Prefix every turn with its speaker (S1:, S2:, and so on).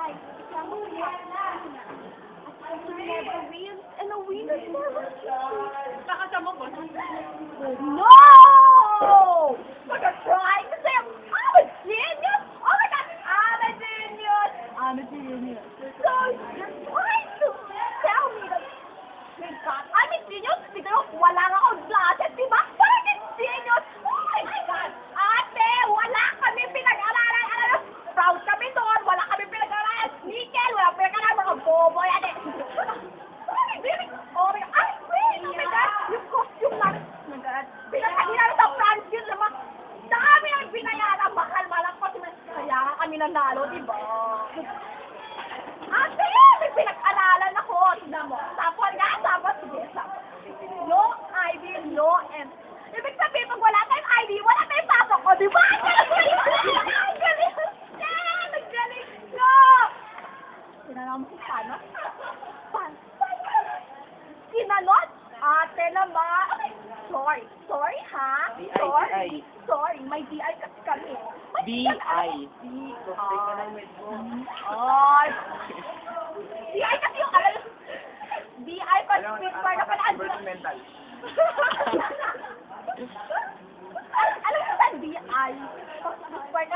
S1: right. Example never wins, and a winner never loses.
S2: Nakasama ba?
S1: No! Mag-try kasi I'm a genius! Oh my God! I'm a genius! I'm a genius. So, you're trying to tell me that, my God, I'm a genius? Siguro wala nga akong glasses, di ba? Bakit genius? Oh my God! Ate, wala kami pinag-aralan. Ano, proud kami doon. Wala kami pinag-aralan. Nickel, wala pinag-aralan. Mga bobo yan eh. Oh my God! Ay, wait! Oh my God! Yung costume na, oh my God, pinag-aralan sa France yun naman. Dami ang binayaran. Mahal-mahal ko. Kaya nga kami nanalo, di ba? Ate, may pinag-aralan ako. Tignan mo. Tapos nga, tapos, sige, tapos. No ID, no M. Ibig sabihin, pag wala tayong ID, wala tayong pasok ko, di ba? Ang galing! Ang galing! No! Sinanong mo si Paano? Sinanot? Ate naman. Sorry. Sorry, ha? Sorry. Sorry. May DI kasi kami.
S3: DI.
S1: Ay. DI kasi yung alam. DI pa speed pa na pala.
S3: mental.
S1: Alam mo ba DI? Speed